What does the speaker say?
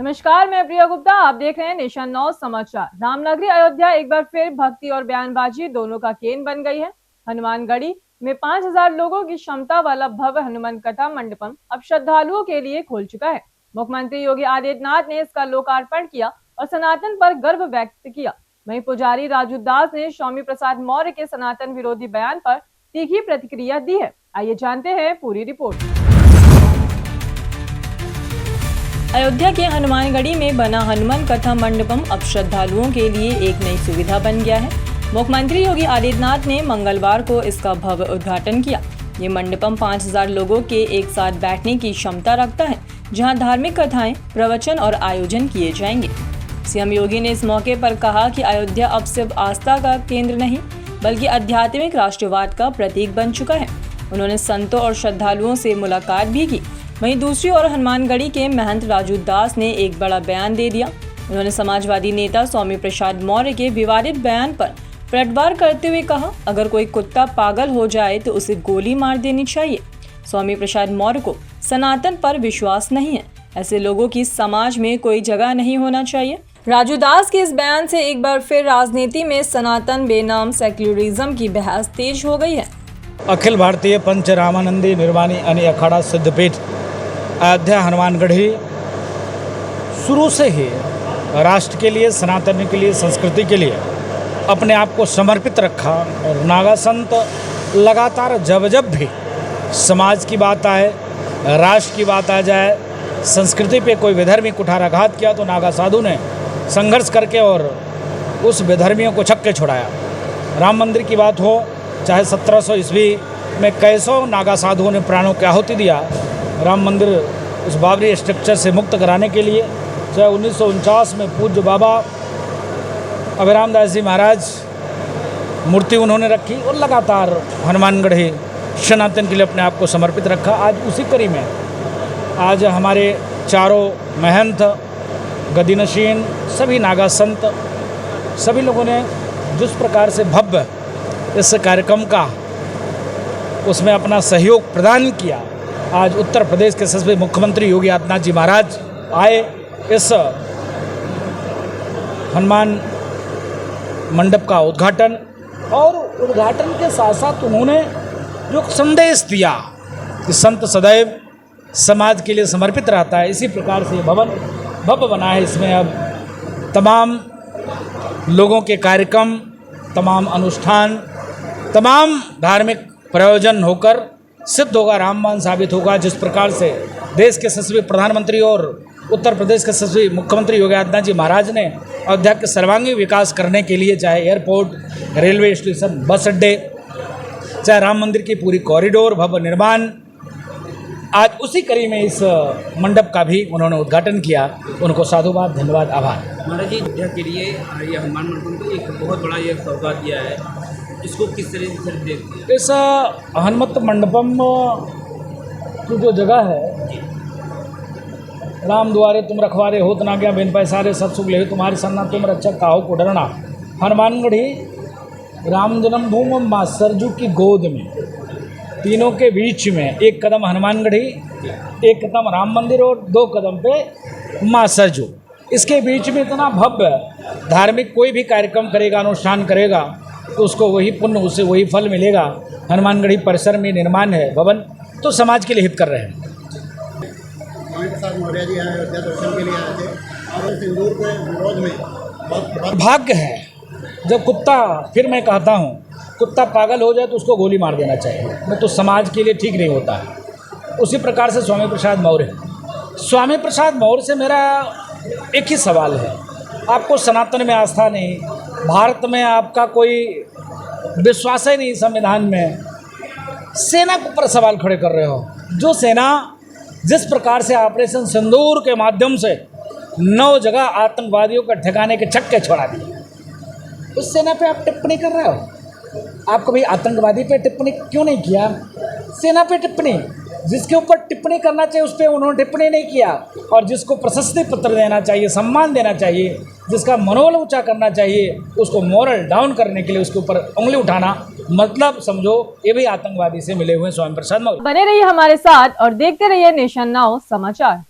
नमस्कार, मैं प्रिया गुप्ता। आप देख रहे हैं नेशन नौ समाचार। रामनगरी अयोध्या एक बार फिर भक्ति और बयानबाजी दोनों का केंद्र बन गई है। हनुमानगढ़ी में 5000 लोगों की क्षमता वाला भव्य हनुमान कथा मंडपम अब श्रद्धालुओं के लिए खोल चुका है। मुख्यमंत्री योगी आदित्यनाथ ने इसका लोकार्पण किया और सनातन पर गर्व व्यक्त किया। वहीं पुजारी राजू दास ने स्वामी प्रसाद मौर्य के सनातन विरोधी बयान पर तीखी प्रतिक्रिया दी है। आइए जानते हैं पूरी रिपोर्ट। अयोध्या के हनुमानगढ़ी में बना हनुमान कथा मंडपम अब श्रद्धालुओं के लिए एक नई सुविधा बन गया है। मुख्यमंत्री योगी आदित्यनाथ ने मंगलवार को इसका भव्य उद्घाटन किया। ये मंडपम 5000 लोगों के एक साथ बैठने की क्षमता रखता है, जहां धार्मिक कथाएं, प्रवचन और आयोजन किए जाएंगे। सीएम योगी ने इस मौके पर कहा कि अयोध्या अब सिर्फ आस्था का केंद्र नहीं, बल्कि आध्यात्मिक राष्ट्रवाद का प्रतीक बन चुका है। उन्होंने संतों और श्रद्धालुओं से मुलाकात भी की। वहीं दूसरी ओर हनुमानगढ़ी के महंत राजू दास ने एक बड़ा बयान दे दिया। उन्होंने समाजवादी नेता स्वामी प्रसाद मौर्य के विवादित बयान पर पलटवार करते हुए कहा, अगर कोई कुत्ता पागल हो जाए तो उसे गोली मार देनी चाहिए। स्वामी प्रसाद मौर्य को सनातन पर विश्वास नहीं है। ऐसे लोगों की समाज में कोई जगह नहीं होना चाहिए। राजू दास के इस बयान से एक बार फिर राजनीति में सनातन बेनाम सेक्युलरिज्म की बहस तेज हो गई है। अखिल भारतीय पंच रामानंदी निर्वाणी अनि अखाड़ा सिद्धपीठ अयोध्या हनुमानगढ़ी शुरू से ही राष्ट्र के लिए, सनातन के लिए, संस्कृति के लिए अपने आप को समर्पित रखा। और नागा संत लगातार जब भी समाज की बात आए, राष्ट्र की बात आ जाए, संस्कृति पे कोई विधर्मी कुठाराघात किया तो नागा साधु ने संघर्ष करके और उस विधर्मियों को छक्के छुड़ाया। राम मंदिर की बात हो, चाहे 1700 ईस्वी में कैसों नागा साधुओं ने प्राणों की आहुति दिया राम मंदिर उस बाबरी स्ट्रक्चर से मुक्त कराने के लिए, चाहे 1949 में पूज्य बाबा अभिराम दास जी महाराज मूर्ति उन्होंने रखी और लगातार हनुमानगढ़ी सनातन के लिए अपने आप को समर्पित रखा। आज उसी कड़ी में आज हमारे चारों महंत, गदिनशीन, सभी नागा संत, सभी लोगों ने जिस प्रकार से भव्य इस कार्यक्रम का उसमें अपना सहयोग प्रदान किया। आज उत्तर प्रदेश के यशस्वी मुख्यमंत्री योगी आदित्यनाथ जी महाराज आए इस हनुमान मंडप का उद्घाटन, और उद्घाटन के साथ साथ उन्होंने जो संदेश दिया कि संत सदैव समाज के लिए समर्पित रहता है। इसी प्रकार से भवन भव्य बना है। इसमें अब तमाम लोगों के कार्यक्रम, तमाम अनुष्ठान, तमाम धार्मिक प्रयोजन होकर सिद्ध होगा, रामबाण साबित होगा। जिस प्रकार से देश के यशस्वी प्रधानमंत्री और उत्तर प्रदेश के यशस्वी मुख्यमंत्री योगी आदित्यनाथ जी महाराज ने अयोध्या के सर्वांगीण विकास करने के लिए, चाहे एयरपोर्ट, रेलवे स्टेशन, बस अड्डे, चाहे राम मंदिर की पूरी कॉरिडोर भव्य निर्माण, आज उसी कड़ी में इस मंडप का भी उन्होंने उद्घाटन किया। उनको साधुवाद, धन्यवाद, आभार। महाराज जी, अयोध्या के लिए ये हनुमान मंडप को एक बहुत बड़ा ये सौगात दिया है, इसको किस तरह से देखते हैं? इस हनुमत मंडपम की जो जगह है, राम द्वारे तुम रखवारे होत ना गया, बिन पैसारे सब सुख ले तुम्हारे सन्ना, तुम रक्षक काहो को डरना। हनुमानगढ़ी राम जन्मभूमि माँ सरजू की गोद में, तीनों के बीच में एक कदम हनुमानगढ़ी, एक कदम राम मंदिर और 2 कदम पे माँ सरजू। इसके बीच में इतना भव्य धार्मिक कोई भी कार्यक्रम करेगा, अनुष्ठान करेगा तो उसको वही पुण्य, उससे वही फल मिलेगा। हनुमानगढ़ी परिसर में निर्माण है भवन, तो समाज के लिए हित कर रहे हैं। स्वामी प्रसाद मौर्य जी यहाँ अयोध्या दर्शन के लिए आए थे और सिंदूर के विरोध में बहुत भाग्य है जब कुत्ता, फिर मैं कहता हूँ, कुत्ता पागल हो जाए तो उसको गोली मार देना चाहिए, नहीं तो समाज के लिए ठीक नहीं होता है। उसी प्रकार से स्वामी प्रसाद मौर्य से मेरा एक ही सवाल है, आपको सनातन में आस्था नहीं, भारत में आपका कोई विश्वास ही नहीं, संविधान में सेना के ऊपर सवाल खड़े कर रहे हो। जो सेना जिस प्रकार से ऑपरेशन सिंदूर के माध्यम से 9 जगह आतंकवादियों का ठिकाने के छक्के छोड़ा दिए, उस सेना पे आप टिप्पणी कर रहे हो। आप कभी आतंकवादी पे टिप्पणी क्यों नहीं किया? सेना पे टिप्पणी, जिसके ऊपर टिप्पणी करना चाहिए उस पर उन्होंने टिप्पणी नहीं किया, और जिसको प्रशस्ति पत्र देना चाहिए, सम्मान देना चाहिए, जिसका मनोबल ऊंचा करना चाहिए, उसको मोरल डाउन करने के लिए उसके ऊपर उंगली उठाना, मतलब समझो ये भी आतंकवादी से मिले हुए स्वामी प्रसाद मौर्य। बने रहिए हमारे साथ और देखते रहिए नेशन नाउ समाचार।